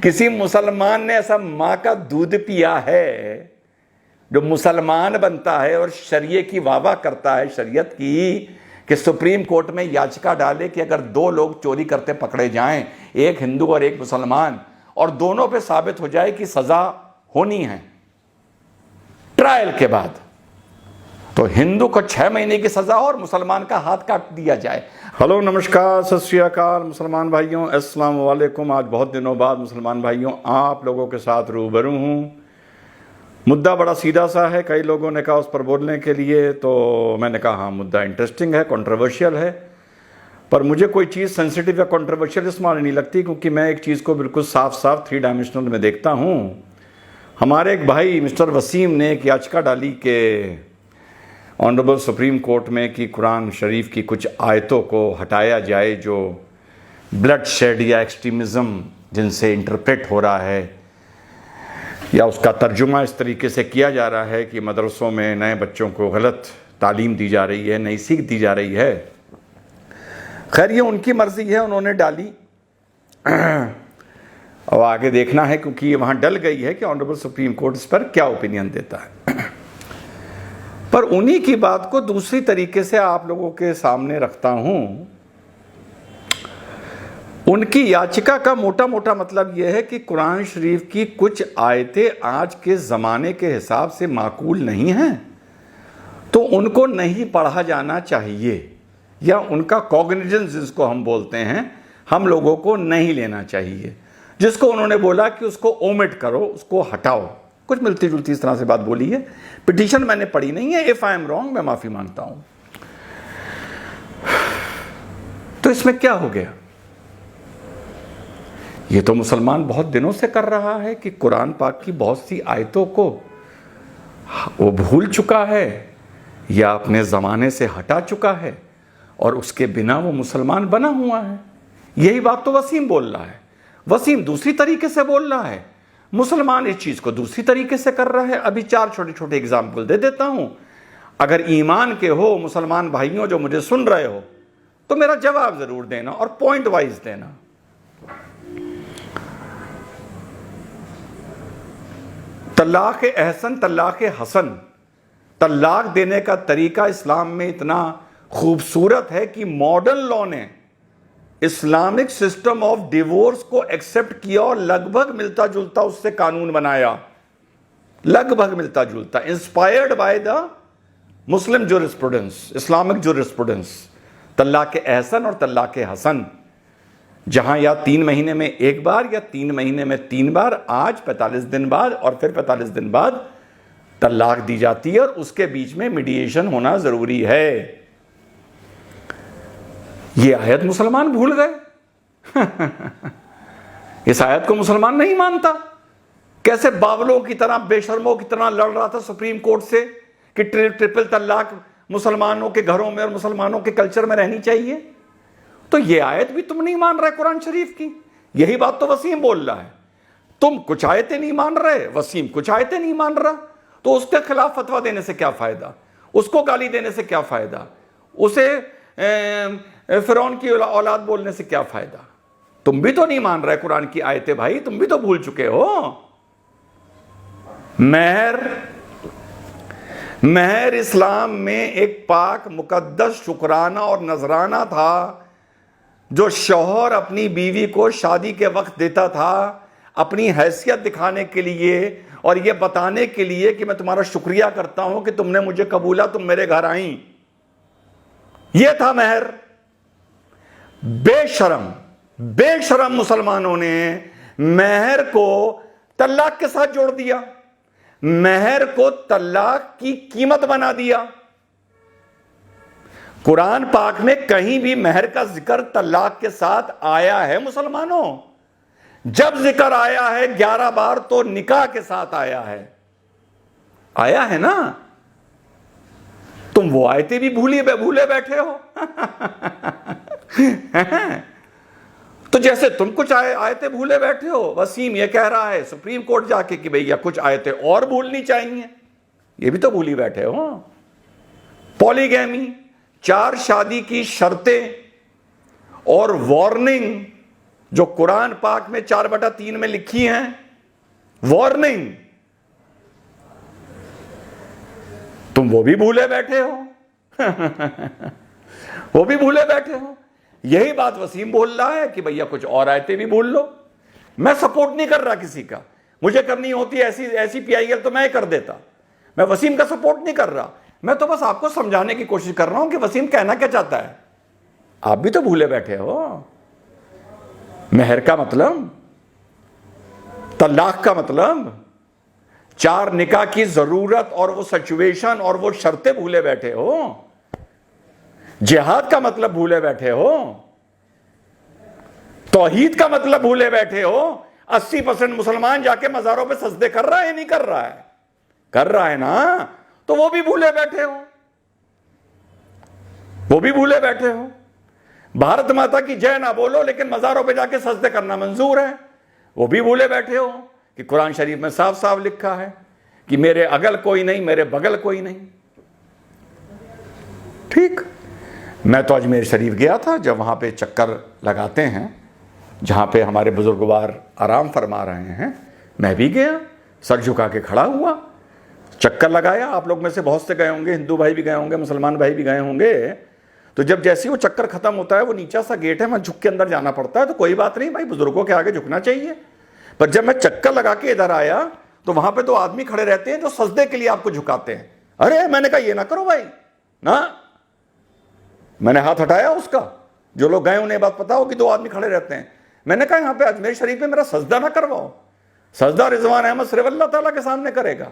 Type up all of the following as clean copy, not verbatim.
کسی مسلمان نے ایسا ماں کا دودھ پیا ہے جو مسلمان بنتا ہے اور شریعہ کی واہ واہ کرتا ہے شریعت کی کہ سپریم کورٹ میں یاچکا ڈالے کہ اگر دو لوگ چوری کرتے پکڑے جائیں، ایک ہندو اور ایک مسلمان، اور دونوں پہ ثابت ہو جائے کہ سزا ہونی ہے ٹرائل کے بعد، تو ہندو کو 6 مہینے کی سزا اور مسلمان کا ہاتھ کاٹ دیا جائے۔ ہلو، نمشکار، ست شری اکال مسلمان بھائیوں، السلام علیکم۔ آج بہت دنوں بعد مسلمان بھائیوں آپ لوگوں کے ساتھ روبرو ہوں۔ مدعا بڑا سیدھا سا ہے، کئی لوگوں نے کہا اس پر بولنے کے لیے، تو میں نے کہا ہاں مدعا انٹرسٹنگ ہے، کنٹروورشل ہے، پر مجھے کوئی چیز سینسیٹیو یا کنٹروورشل اس معنی نہیں لگتی، کیونکہ میں ایک چیز کو بالکل صاف 3 ڈائمنشنل میں دیکھتا ہوں۔ ہمارے ایک بھائی مسٹر وسیم نے ایک یاچکا ڈالی کہ آنریبل سپریم کورٹ میں کہ قرآن شریف کی کچھ آیتوں کو ہٹایا جائے جو بلڈ شیڈ یا ایکسٹریمزم جن سے انٹرپریٹ ہو رہا ہے، یا اس کا ترجمہ اس طریقے سے کیا جا رہا ہے کہ مدرسوں میں نئے بچوں کو غلط تعلیم دی جا رہی ہے، نئی سیکھ دی جا رہی ہے۔ خیر یہ ان کی مرضی ہے، انہوں نے ڈالی، اور آگے دیکھنا ہے، کیونکہ یہ وہاں ڈل گئی ہے کہ آنریبل سپریم کورٹ اس پر کیا اوپینین دیتا ہے۔ پر انہی کی بات کو دوسری طریقے سے آپ لوگوں کے سامنے رکھتا ہوں۔ ان کی یاچکا کا موٹا مطلب یہ ہے کہ قرآن شریف کی کچھ آیتیں آج کے زمانے کے حساب سے معقول نہیں ہیں، تو ان کو نہیں پڑھا جانا چاہیے، یا ان کا کوگنیژنس جس کو ہم بولتے ہیں، ہم لوگوں کو نہیں لینا چاہیے۔ جس کو انہوں نے بولا کہ اس کو اومٹ کرو، اس کو ہٹاؤ، کچھ ملتی جلتی اس طرح سے بات بولی ہے۔ پٹیشن میں نے پڑھی نہیں ہے، if I am wrong میں معافی مانگتا ہوں۔ تو اس میں کیا ہو گیا؟ یہ تو مسلمان بہت دنوں سے کر رہا ہے کہ قرآن پاک کی بہت سی آیتوں کو وہ بھول چکا ہے یا اپنے زمانے سے ہٹا چکا ہے، اور اس کے بنا وہ مسلمان بنا ہوا ہے۔ یہی بات تو وسیم بول رہا ہے۔ وسیم دوسری طریقے سے بول رہا ہے، مسلمان اس چیز کو دوسری طریقے سے کر رہا ہے۔ ابھی 4 چھوٹے اگزامپل دے دیتا ہوں۔ اگر ایمان کے ہو مسلمان بھائیوں جو مجھے سن رہے ہو، تو میرا جواب ضرور دینا اور پوائنٹ وائز دینا۔ طلاق احسن، طلاق حسن، طلاق دینے کا طریقہ اسلام میں اتنا خوبصورت ہے کہ ماڈرن لاء نے اسلامک سسٹم آف ڈیورس کو ایکسپٹ کیا اور لگ بھگ ملتا جلتا اس سے قانون بنایا، لگ بھگ ملتا جلتا، inspired by the Muslim jurisprudence, Islamic jurisprudence. طلاق احسن اور طلاق حسن، جہاں یا 3 مہینے میں 1 بار یا 3 مہینے میں 3 بار، آج 45 دن بعد اور پھر 45 دن بعد طلاق دی جاتی ہے، اور اس کے بیچ میں میڈیشن ہونا ضروری ہے۔ یہ آیت مسلمان بھول گئے۔ اس آیت کو مسلمان نہیں مانتا۔ کیسے باولوں کی طرح، بے شرموں کی طرح لڑ رہا تھا سپریم کورٹ سے کہ ٹرپل طلاق مسلمانوں کے گھروں میں اور مسلمانوں کے کلچر میں رہنی چاہیے۔ تو یہ آیت بھی تم نہیں مان رہے قرآن شریف کی۔ یہی بات تو وسیم بول رہا ہے، تم کچھ آیتیں نہیں مان رہے، وسیم کچھ آیتیں نہیں مان رہا، تو اس کے خلاف فتویٰ دینے سے کیا فائدہ، اس کو گالی دینے سے کیا فائدہ، اسے فرعون کی اولاد بولنے سے کیا فائدہ؟ تم بھی تو نہیں مان رہے قرآن کی آیتیں بھائی، تم بھی تو بھول چکے ہو۔ مہر اسلام میں ایک پاک مقدس شکرانہ اور نذرانہ تھا جو شوہر اپنی بیوی کو شادی کے وقت دیتا تھا، اپنی حیثیت دکھانے کے لیے اور یہ بتانے کے لیے کہ میں تمہارا شکریہ کرتا ہوں کہ تم نے مجھے قبولا، تم میرے گھر آئیں۔ یہ تھا مہر۔ بے شرم مسلمانوں نے مہر کو طلاق کے ساتھ جوڑ دیا، مہر کو طلاق کی قیمت بنا دیا۔ قرآن پاک میں کہیں بھی مہر کا ذکر طلاق کے ساتھ آیا ہے مسلمانوں؟ جب ذکر آیا ہے 11 بار تو نکاح کے ساتھ آیا ہے نا؟ تم وہ آیتیں بھی بھولے بیٹھے ہو۔ تو جیسے تم کچھ آیتیں بھولے بیٹھے ہو، وسیم یہ کہہ رہا ہے سپریم کورٹ جا کے کہ بھئی کچھ آیتیں اور بھولنی چاہیے، یہ بھی تو بھولی بیٹھے ہو۔ پولیگیمی، 4 شادی کی شرطیں اور وارننگ جو قرآن پاک میں 4/3 میں لکھی ہیں، وارننگ، تم وہ بھی بھولے بیٹھے ہو وہ بھی بھولے بیٹھے ہو۔ یہی بات وسیم بول رہا ہے کہ بھیا کچھ اور آیتیں بھی بھول لو۔ میں سپورٹ نہیں کر رہا کسی کا، مجھے کرنی ہوتی ایسی PIL تو میں کر دیتا، میں وسیم کا سپورٹ نہیں کر رہا، میں تو بس آپ کو سمجھانے کی کوشش کر رہا ہوں کہ وسیم کہنا کیا چاہتا ہے۔ آپ بھی تو بھولے بیٹھے ہو۔ مہر کا مطلب، طلاق کا مطلب، 4 نکاح کی ضرورت اور وہ سچویشن اور وہ شرطیں بھولے بیٹھے ہو۔ جہاد کا مطلب بھولے بیٹھے ہو، توحید کا مطلب بھولے بیٹھے ہو۔ 80% مسلمان جا کے مزاروں پہ سجدے کر رہا ہے یا نہیں کر رہا ہے؟ کر رہا ہے نا، تو وہ بھی بھولے بیٹھے ہو، وہ بھی بھولے بیٹھے ہو۔ بھارت ماتا کی جے نہ بولو لیکن مزاروں پہ جا کے سجدے کرنا منظور ہے، وہ بھی بھولے بیٹھے ہو کہ قرآن شریف میں صاف صاف لکھا ہے کہ میرے اگل کوئی نہیں، میرے بغل کوئی نہیں۔ ٹھیک، میں تو اجمیر شریف گیا تھا، جب وہاں پہ چکر لگاتے ہیں جہاں پہ ہمارے بزرگوار آرام فرما رہے ہیں، میں بھی گیا، سر جھکا کے کھڑا ہوا، چکر لگایا۔ آپ لوگ میں سے بہت سے گئے ہوں گے، ہندو بھائی بھی گئے ہوں گے، مسلمان بھائی بھی گئے ہوں گے۔ تو جب جیسے وہ چکر ختم ہوتا ہے، وہ نیچا سا گیٹ ہے، وہاں جھک کے اندر جانا پڑتا ہے، تو کوئی بات نہیں بھائی، بزرگوں کے آگے جھکنا چاہیے۔ پر جب میں چکر لگا کے ادھر آیا تو وہاں پہ 2 آدمی کھڑے رہتے ہیں جو سجدے کے لیے آپ کو جھکاتے ہیں۔ ارے میں نے کہا یہ نہ کرو بھائی، نہ، میں نے ہاتھ ہٹایا اس کا۔ جو لوگ گئے انہیں بات پتا ہو کہ 2 آدمی کھڑے رہتے ہیں۔ میں نے کہا یہاں پہ اجمیر شریف میں میرا سجدہ نہ کرواؤ، سجدہ رضوان احمد صرف اللہ تعالیٰ کے سامنے کرے گا،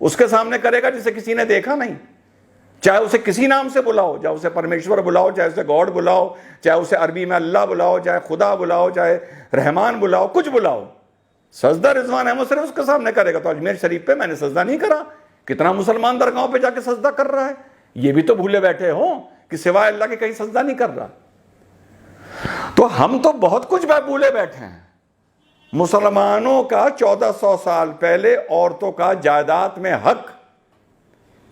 اس کے سامنے کرے گا جسے کسی نے دیکھا نہیں، چاہے اسے کسی نام سے بلاؤ، چاہے اسے پرمیشور بلاؤ، چاہے اسے گاڈ بلاؤ، چاہے اسے عربی میں اللہ بلاؤ، چاہے خدا بلاؤ، چاہے رحمان بلاؤ، کچھ بلاؤ، سجدہ رضوان احمد صرف اس کے سامنے کرے گا۔ تو اجمیر شریف پہ میں نے سجدہ نہیں کرا۔ کتنا مسلمان درگاہوں پہ جا کے سجدہ کر رہا ہے، یہ بھی تو بھولے بیٹھے ہو کہ سوائے اللہ کے کہیں سجدہ نہیں کر رہا۔ تو ہم تو بہت کچھ بھولے بیٹھے ہیں۔ مسلمانوں کا 1400 سال پہلے عورتوں کا جائیداد میں حق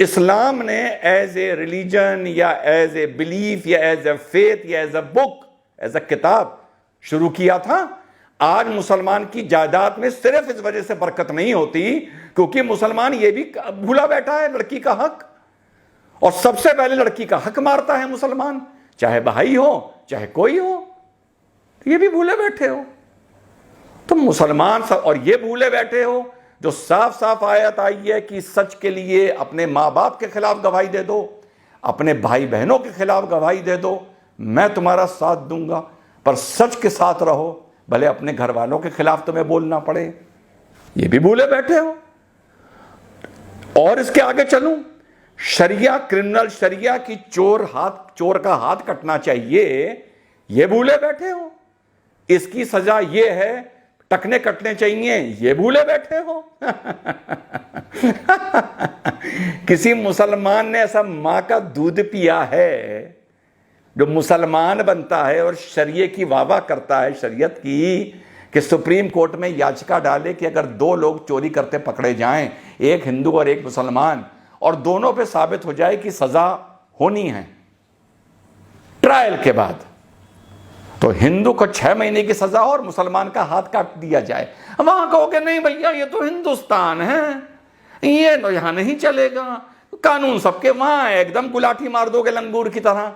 اسلام نے ایز اے ریلیجن یا ایز اے بلیف یا ایز اے فیتھ یا as a book, as a کتاب شروع کیا تھا۔ آج مسلمان کی جائیداد میں صرف اس وجہ سے برکت نہیں ہوتی کیونکہ مسلمان یہ بھی بھولا بیٹھا ہے لڑکی کا حق، اور سب سے پہلے لڑکی کا حق مارتا ہے مسلمان، چاہے بھائی ہو چاہے کوئی ہو، یہ بھی بھولے بیٹھے ہو تم مسلمان سب۔ اور یہ بھولے بیٹھے ہو جو صاف صاف آیت آئی ہے کہ سچ کے لیے اپنے ماں باپ کے خلاف گواہی دے دو، اپنے بھائی بہنوں کے خلاف گواہی دے دو، میں تمہارا ساتھ دوں گا، پر سچ کے ساتھ رہو، بھلے اپنے گھر والوں کے خلاف تمہیں بولنا پڑے۔ یہ بھی بھولے بیٹھے ہو۔ اور اس کے آگے چلوں، شریعہ، کرمنل شریعہ کی چور کا ہاتھ کٹنا چاہیے، یہ بھولے بیٹھے ہو۔ اس کی سزا یہ ہے، ٹکنے کٹنے چاہیے، یہ بھولے بیٹھے ہو۔ کسی مسلمان نے ایسا ماں کا دودھ پیا ہے جو مسلمان بنتا ہے اور شریعہ کی واہ واہ کرتا ہے، شریعت کی، کہ سپریم کورٹ میں یاچکا ڈالے کہ اگر 2 لوگ چوری کرتے پکڑے جائیں، ایک ہندو اور ایک مسلمان، اور دونوں پہ ثابت ہو جائے کہ سزا ہونی ہے ٹرائل کے بعد، تو ہندو کو 6 مہینے کی سزا اور مسلمان کا ہاتھ کاٹ دیا جائے۔ وہاں کہو کہ نہیں بھیا یہ تو ہندوستان ہے، یہ تو یہاں نہیں چلے گا، قانون سب کے وہاں ہے، ایک دم گلاٹھی مار دو گے لنگور کی طرح۔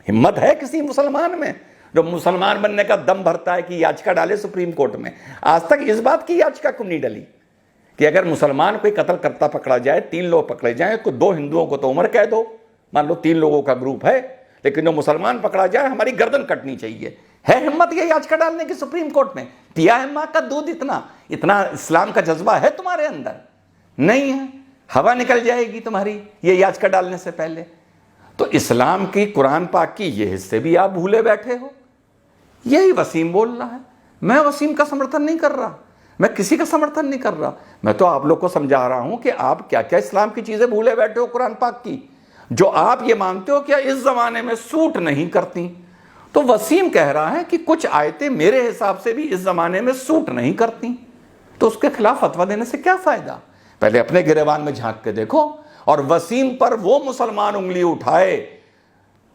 ہمت ہے کسی مسلمان میں جو مسلمان بننے کا دم بھرتا ہے کہ یاچکا ڈالے سپریم کورٹ میں؟ آج تک اس بات کی یاچکا کیوں نہیں ڈلی کہ اگر مسلمان کوئی قتل کرتا پکڑا جائے، 3 لوگ پکڑے جائیں، 2 ہندوؤں کو تو عمر قید دو، مان لو 3 لوگوں کا گروپ ہے، لیکن جو مسلمان پکڑا جائے ہماری گردن کٹنی چاہیے۔ ہے ہمت یہ یاچکا ڈالنے کی سپریم کورٹ میں؟ پیا ہے ماں کا دودھ اتنا اسلام کا جذبہ ہے تمہارے اندر؟ نہیں ہے، ہوا نکل جائے گی تمہاری یہ یاچکا ڈالنے سے پہلے۔ تو اسلام کی، قرآن پاک کی یہ حصے بھی آپ بھولے بیٹھے ہو۔ یہی وسیم بول رہا ہے، میں وسیم کا سمرتھن نہیں کر رہا، میں کسی کا سمرتھن نہیں کر رہا، میں تو آپ لوگ کو سمجھا رہا ہوں کہ آپ کیا کیا اسلام کی چیزیں بھولے بیٹھے ہو قرآن پاک کی، جو آپ یہ مانتے ہو کیا اس زمانے میں سوٹ نہیں کرتی۔ تو وسیم کہہ رہا ہے کہ کچھ آیتیں میرے حساب سے بھی اس زمانے میں سوٹ نہیں کرتی، تو اس کے خلاف فتویٰ دینے سے کیا فائدہ؟ پہلے اپنے گریبان میں جھانک کے دیکھو، اور وسیم پر وہ مسلمان انگلی اٹھائے،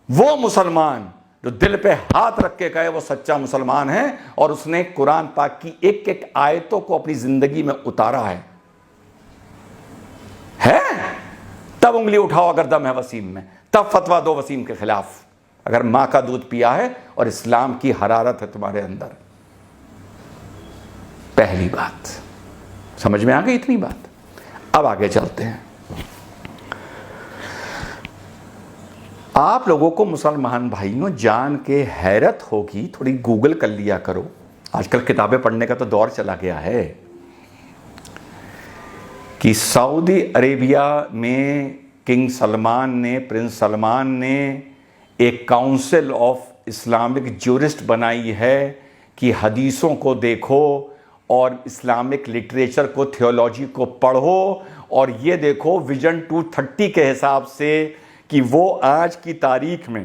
وہ مسلمان جو دل پہ ہاتھ رکھ کے کہے وہ سچا مسلمان ہے اور اس نے قرآن پاک کی ایک ایک آیتوں کو اپنی زندگی میں اتارا ہے تب انگلی اٹھاؤ اگر دم ہے وسیم میں، تب فتویٰ دو وسیم کے خلاف، اگر ماں کا دودھ پیا ہے اور اسلام کی حرارت ہے تمہارے اندر۔ پہلی بات سمجھ میں آ گئی اتنی بات؟ اب آگے چلتے ہیں۔ آپ لوگوں کو مسلمان بھائیوں جان کے حیرت ہوگی، تھوڑی گوگل کر لیا کرو، آج کل کتابیں پڑھنے کا تو دور چلا گیا ہے، کہ سعودی عربیہ میں کنگ سلمان نے، پرنس سلمان نے ایک کاؤنسل آف اسلامک جورسٹ بنائی ہے کہ حدیثوں کو دیکھو اور اسلامک لٹریچر کو، تھیولوجی کو پڑھو اور یہ دیکھو ویژن 230 کے حساب سے کہ وہ آج کی تاریخ میں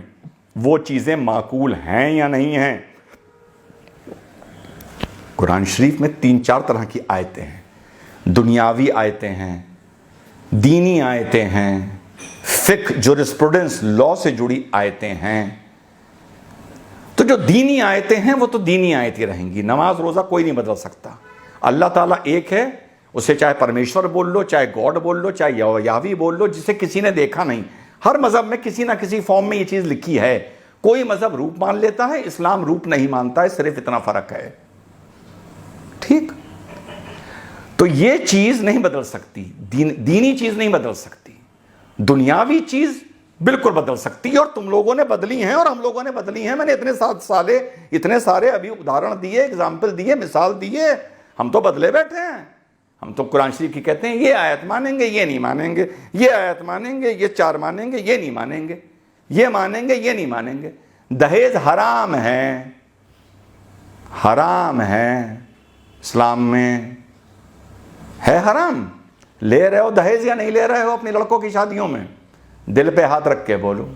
وہ چیزیں معقول ہیں یا نہیں ہیں۔ قرآن شریف میں 3-4 طرح کی آیتیں ہیں، دنیاوی آیتیں ہیں، دینی آیتیں ہیں، فقہ جورسپروڈنس لا سے جڑی آیتیں ہیں۔ تو جو دینی آیتیں ہیں وہ تو دینی آیتیں رہیں گی، نماز روزہ کوئی نہیں بدل سکتا، اللہ تعالیٰ ایک ہے، اسے چاہے پرمیشور بول لو، چاہے گاڈ بول لو، چاہے یاوی بول لو، جسے کسی نے دیکھا نہیں۔ ہر مذہب میں کسی نہ کسی فارم میں یہ چیز لکھی ہے، کوئی مذہب روپ مان لیتا ہے، اسلام روپ نہیں مانتا ہے، صرف اتنا فرق ہے، ٹھیک؟ تو یہ چیز نہیں بدل سکتی، دینی چیز نہیں بدل سکتی، دنیاوی چیز بالکل بدل سکتی ہے، اور تم لوگوں نے بدلی ہیں اور ہم لوگوں نے بدلی ہیں۔ میں نے اتنے سارے ابھی ادھارن دیے، اگزامپل دیے، مثال دیے، ہم تو بدلے بیٹھے ہیں۔ ہم تو قرآن شریف کی کہتے ہیں یہ آیت مانیں گے، یہ نہیں مانیں گے، یہ آیت مانیں گے، یہ 4 مانیں گے، یہ نہیں مانیں گے، یہ مانیں گے، یہ نہیں مانیں گے۔ دہیج حرام ہے، حرام ہے، اسلام میں ہے حرام۔ لے رہے ہو دہیج یا نہیں لے رہے ہو اپنی لڑکوں کی شادیوں میں؟ دل پہ ہاتھ رکھ کے بولو۔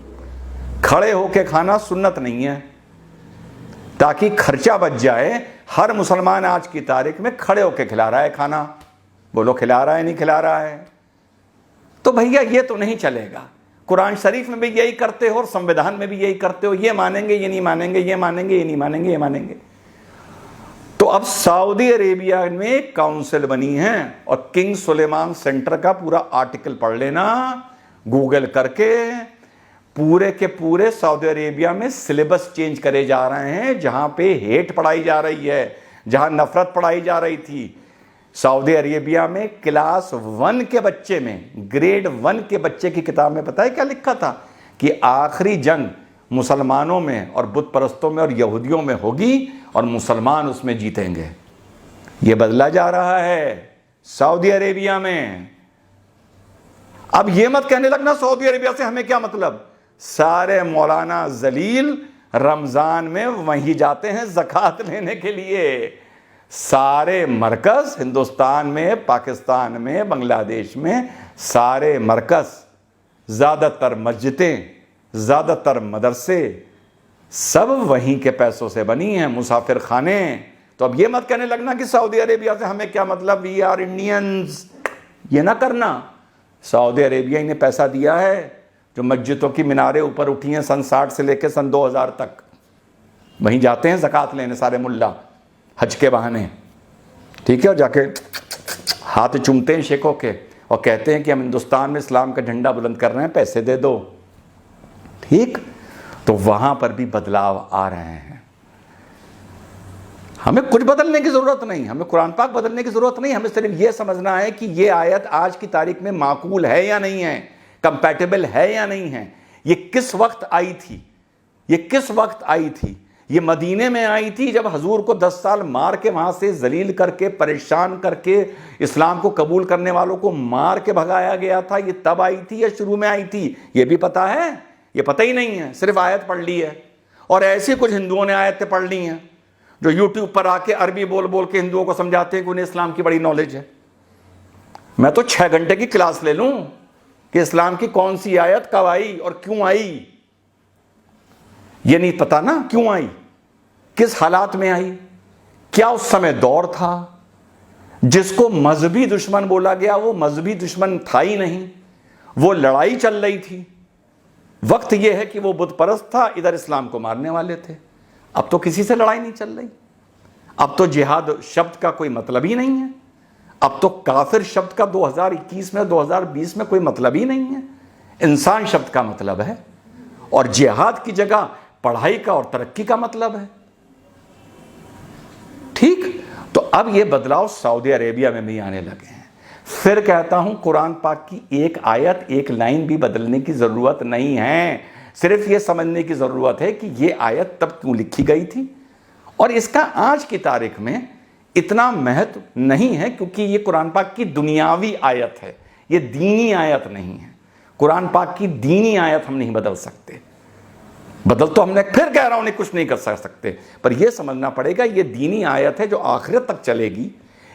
کھڑے ہو کے کھانا سنت نہیں ہے، تاکہ خرچہ بچ جائے۔ ہر مسلمان آج کی تاریخ میں کھڑے ہو کے کھلا رہا ہے کھانا، بولو کھلا رہا ہے نہیں کھلا رہا ہے؟ تو بھیا یہ تو نہیں چلے گا۔ قرآن شریف میں بھی یہی کرتے ہو اور سمویدھان میں بھی یہی کرتے ہو، یہ مانیں گے، یہ نہیں مانیں گے، یہ مانیں گے، یہ نہیں مانیں گے، یہ مانیں گے۔ تو اب سعودی عربیہ میں ایک کاؤنسل بنی ہے، اور کنگ سلیمان سینٹر کا پورا آرٹیکل پڑھ لینا گوگل کر کے، پورے کے پورے سعودی عربیہ میں سلیبس چینج کرے جا رہے ہیں، جہاں پہ ہیٹ پڑھائی جا رہی ہے، جہاں نفرت پڑھائی جا رہی تھی۔ سعودی عربیہ میں کلاس 1 کے بچے میں، گریڈ 1 کے بچے کی کتاب میں پتہ ہے کیا لکھا تھا؟ کہ آخری جنگ مسلمانوں میں اور بت پرستوں میں اور یہودیوں میں ہوگی اور مسلمان اس میں جیتیں گے۔ یہ بدلا جا رہا ہے سعودی عربیہ میں۔ اب یہ مت کہنے لگنا سعودی عربیہ سے ہمیں کیا مطلب، سارے مولانا ذلیل رمضان میں وہیں جاتے ہیں زکوٰۃ لینے کے لیے۔ سارے مرکز ہندوستان میں، پاکستان میں، بنگلہ دیش میں، سارے مرکز، زیادہ تر مسجدیں، زیادہ تر مدرسے، سب وہیں کے پیسوں سے بنی ہیں، مسافر خانے۔ تو اب یہ مت کہنے لگنا کہ سعودی عربیہ سے ہمیں کیا مطلب، وی آر انڈینز، یہ نہ کرنا۔ سعودی عربیہ نے پیسہ دیا ہے، جو مسجدوں کی میناریں اوپر اٹھی ہیں سن 60 سے لے کے سن 2000 تک، وہیں جاتے ہیں زکوٰۃ لینے سارے ملا حج کے بہانے، ٹھیک ہے، اور جا کے ہاتھ چومتے ہیں شیخوں کے اور کہتے ہیں کہ ہم ہندوستان میں اسلام کا جھنڈا بلند کر رہے ہیں، پیسے دے دو، ٹھیک۔ تو وہاں پر بھی بدلاؤ آ رہے ہیں۔ ہمیں کچھ بدلنے کی ضرورت نہیں، ہمیں قرآن پاک بدلنے کی ضرورت نہیں، ہمیں صرف یہ سمجھنا ہے کہ یہ آیت آج کی تاریخ میں معقول ہے یا نہیں ہے، کمپیٹیبل ہے یا نہیں ہے، یہ کس وقت آئی تھی، یہ کس وقت آئی تھی۔ یہ مدینے میں آئی تھی جب حضور کو 10 سال مار کے وہاں سے ذلیل کر کے، پریشان کر کے، اسلام کو قبول کرنے والوں کو مار کے بھگایا گیا تھا، یہ تب آئی تھی یا شروع میں آئی تھی؟ یہ بھی پتہ ہے؟ یہ پتہ ہی نہیں ہے، صرف آیت پڑھ لی ہے۔ اور ایسے کچھ ہندوؤں نے آیتیں پڑھ لی ہیں جو یوٹیوب پر آ کے عربی بول بول کے ہندوؤں کو سمجھاتے ہیں کہ انہیں اسلام کی بڑی نالج ہے۔ میں تو 6 گھنٹے کی کلاس لے لوں کہ اسلام کی کون سی آیت کب آئی اور کیوں آئی، یہ نہیں پتا نا کیوں آئی، کس حالات میں آئی، کیا اس سمے دور تھا۔ جس کو مذہبی دشمن بولا گیا وہ مذہبی دشمن تھا ہی نہیں، وہ لڑائی چل رہی تھی، وقت یہ ہے کہ وہ بت پرست تھا، ادھر اسلام کو مارنے والے تھے. اب تو کسی سے لڑائی نہیں چل رہی. اب تو جہاد شبد کا کوئی مطلب ہی نہیں ہے. اب تو کافر شبد کا 2021 میں 2020 میں کوئی مطلب ہی نہیں ہے. انسان شبد کا مطلب ہے، اور جہاد کی جگہ پڑھائی کا اور ترقی کا مطلب ہے. ٹھیک، تو اب یہ بدلاؤ سعودی عربیہ میں بھی آنے لگے ہیں. پھر کہتا ہوں قرآن پاک کی ایک آیت ایک لائن بھی بدلنے کی ضرورت نہیں ہے. صرف یہ سمجھنے کی ضرورت ہے کہ یہ آیت تب کیوں لکھی گئی تھی، اور اس کا آج کی تاریخ میں اتنا مہتو نہیں ہے، کیونکہ یہ قرآن پاک کی دنیاوی آیت ہے، یہ دینی آیت نہیں ہے. قرآن پاک کی دینی آیت ہم نہیں بدل سکتے. بدل تو ہم نے پھر کہہ رہا ہوں نہیں، کچھ نہیں کر سکتے، پر یہ سمجھنا پڑے گا یہ دینی آیت ہے جو آخرت تک چلے گی،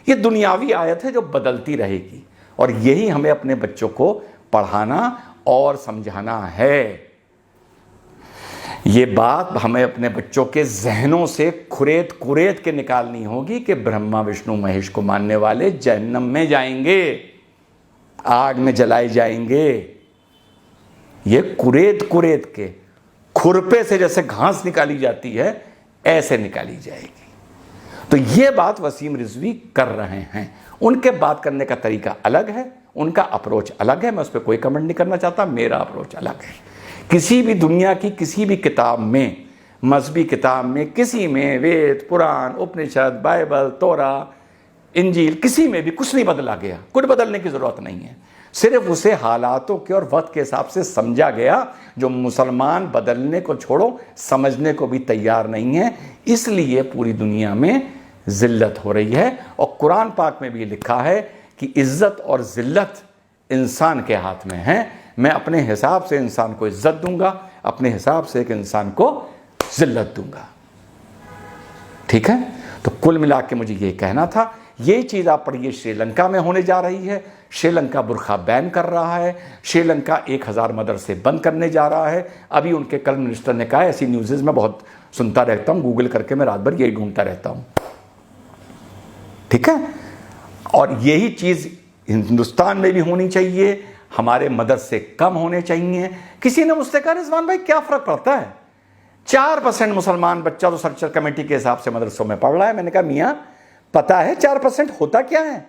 یہ دنیاوی آیت ہے جو بدلتی رہے گی. اور یہی ہمیں اپنے بچوں کو پڑھانا اور سمجھانا ہے. یہ بات ہمیں اپنے بچوں کے ذہنوں سے کھرید کے نکالنی ہوگی کہ برہما وشنو مہیش کو ماننے والے جہنم میں جائیں گے، آگ میں جلائے جائیں گے. یہ کھرید کے کھرپے سے جیسے گھاس نکالی جاتی ہے ایسے نکالی جائے گی. تو یہ بات وسیم رضوی کر رہے ہیں. ان کے بات کرنے کا طریقہ الگ ہے، ان کا اپروچ الگ ہے. میں اس پہ کوئی کمنٹ نہیں کرنا چاہتا، میرا اپروچ الگ ہے. کسی بھی دنیا کی کسی بھی کتاب میں، مذہبی کتاب میں، کسی میں، وید، قرآن، اپنشد، بائبل، تورا، انجیل، کسی میں بھی کچھ نہیں بدلا گیا. کچھ بدلنے کی ضرورت نہیں ہے. صرف اسے حالاتوں کے اور وقت کے حساب سے سمجھا گیا، جو مسلمان بدلنے کو چھوڑو سمجھنے کو بھی تیار نہیں ہے. اس لیے پوری دنیا میں ذلت ہو رہی ہے. اور قرآن پاک میں بھی لکھا ہے کہ عزت اور ذلت انسان کے ہاتھ میں ہے. میں اپنے حساب سے انسان کو عزت دوں گا، اپنے حساب سے ایک انسان کو ذلت دوں گا. ٹھیک ہے؟ تو کل ملا کے مجھے یہ کہنا تھا. یہ چیز آپ پڑھیے شری لنکا میں ہونے جا رہی ہے. شری لنکا برقع بین کر رہا ہے. شری لنکا 1000 مدرسے بند کرنے جا رہا ہے. ابھی ان کے کل منسٹر نے کہا ہے، ایسی نیوزز میں بہت سنتا رہتا ہوں، گوگل کر کے میں رات بھر یہی ڈھونڈتا رہتا ہوں. ٹھیک ہے؟ اور یہی چیز ہندوستان میں بھی ہونی چاہیے. ہمارے مدرسے کم ہونے چاہیے. کسی نے مجھ سے کہا رضوان بھائی کیا فرق پڑتا ہے، 4% مسلمان بچہ تو سرچر کمیٹی کے حساب سے مدرسوں میں پڑھ رہا ہے. میں نے کہا میاں پتا ہے 4% ہوتا کیا ہے؟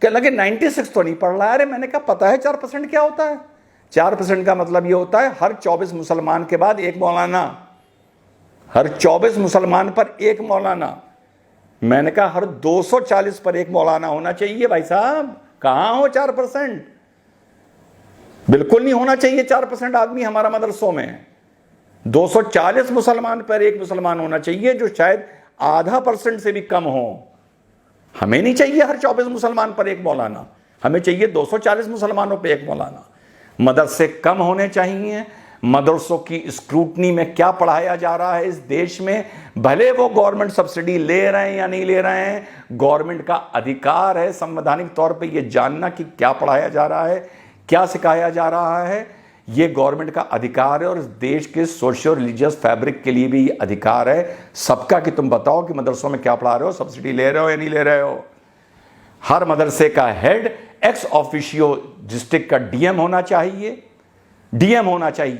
کہ لگے 96 تو نہیں پڑھ رہا ہے. ارے میں نے کہا پتا ہے 4% کیا ہوتا ہے؟ 4% کا مطلب یہ ہوتا ہے ہر 24 مسلمان کے بعد ایک مولانا، ہر 24 مسلمان پر ایک مولانا. میں نے کہا ہر 240 پر ایک مولانا ہونا چاہیے. بھائی صاحب کہاں ہو 4%؟ بالکل نہیں ہونا چاہیے 4% آدمی ہمارا مدرسوں میں. 240 مسلمان پر ایک مسلمان ہونا چاہیے، جو شاید آدھا % سے بھی کم ہو. ہمیں نہیں چاہیے ہر 24 مسلمان پر ایک مولانا، ہمیں چاہیے 240 مسلمانوں پہ ایک مولانا. مدرسے کم ہونے چاہیے. مدرسوں کی اسکروٹنی میں کیا پڑھایا جا رہا ہے اس دیش میں، بھلے وہ گورنمنٹ سبسڈی لے رہے ہیں یا نہیں لے رہے ہیں، گورنمنٹ کا ادھیکار ہے سنویدھانک طور پہ یہ جاننا کہ کیا پڑھایا جا رہا ہے، کیا سکھایا جا رہا ہے. یہ گورنمنٹ کا ادھیکار ہے، اور اس دیش کے سوشیو ریلیجیس فیبرک کے لیے بھی یہ ادھیکار ہے سب کا کہ تم بتاؤ کہ مدرسوں میں کیا پڑھا رہے ہو، سبسڈی لے رہے ہو یا نہیں لے رہے ہو. ہر مدرسے کا ہیڈ ایکس آفیشیو ڈسٹرکٹ کا ڈی ایم ہونا چاہیے،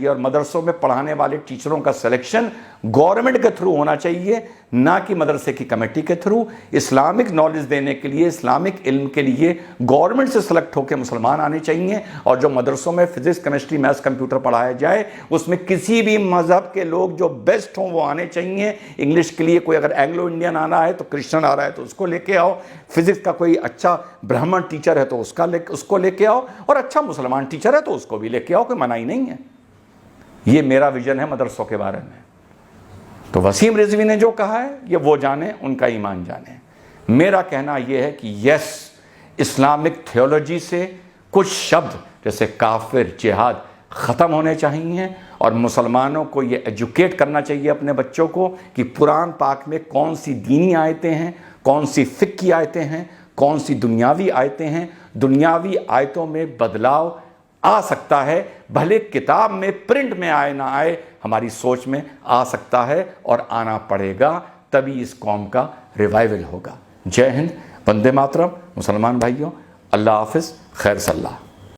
اور مدرسوں میں پڑھانے والے ٹیچروں کا سلیکشن گورنمنٹ کے تھرو ہونا چاہیے، نہ کہ مدرسے کی کمیٹی کے تھرو. اسلامک نالج دینے کے لیے، اسلامک علم کے لیے گورنمنٹ سے سلیکٹ ہو کے مسلمان آنے چاہیے. اور جو مدرسوں میں فزکس، کیمسٹری، میتھس، کمپیوٹر پڑھایا جائے اس میں کسی بھی مذہب کے لوگ جو بیسٹ ہوں وہ آنے چاہیے. انگلش کے لیے کوئی اگر اینگلو انڈین آنا ہے تو کرسچن آ رہا ہے تو اس کو لے کے آؤ. فزکس کا کوئی اچھا برہمن ٹیچر ہے تو اس کو لے کے آؤ، اور اچھا مسلمان ٹیچر ہے تو اس کو بھی لے کے آؤ، کوئی منع نہیں ہے. یہ میرا ویژن ہے مدرسوں کے بارے میں. تو وسیم رضوی نے جو کہا ہے یہ وہ جانے، ان کا ایمان جانے. میرا کہنا یہ ہے کہ یس، اسلامک تھیولوجی سے کچھ شبد جیسے کافر، جہاد ختم ہونے چاہیے، اور مسلمانوں کو یہ ایجوکیٹ کرنا چاہیے اپنے بچوں کو کہ قرآن پاک میں کون سی دینی آیتیں ہیں، کون سی فقہ کی آیتیں ہیں، کون سی دنیاوی آیتیں ہیں. دنیاوی آیتوں میں بدلاؤ آ سکتا ہے، بھلے کتاب میں پرنٹ میں آئے نہ آئے، ہماری سوچ میں آ سکتا ہے اور آنا پڑے گا. تبھی اس قوم کا ریوائول ہوگا. جے ہند، وندے ماترم. مسلمان بھائیوں، اللہ حافظ، خیر صلی اللہ.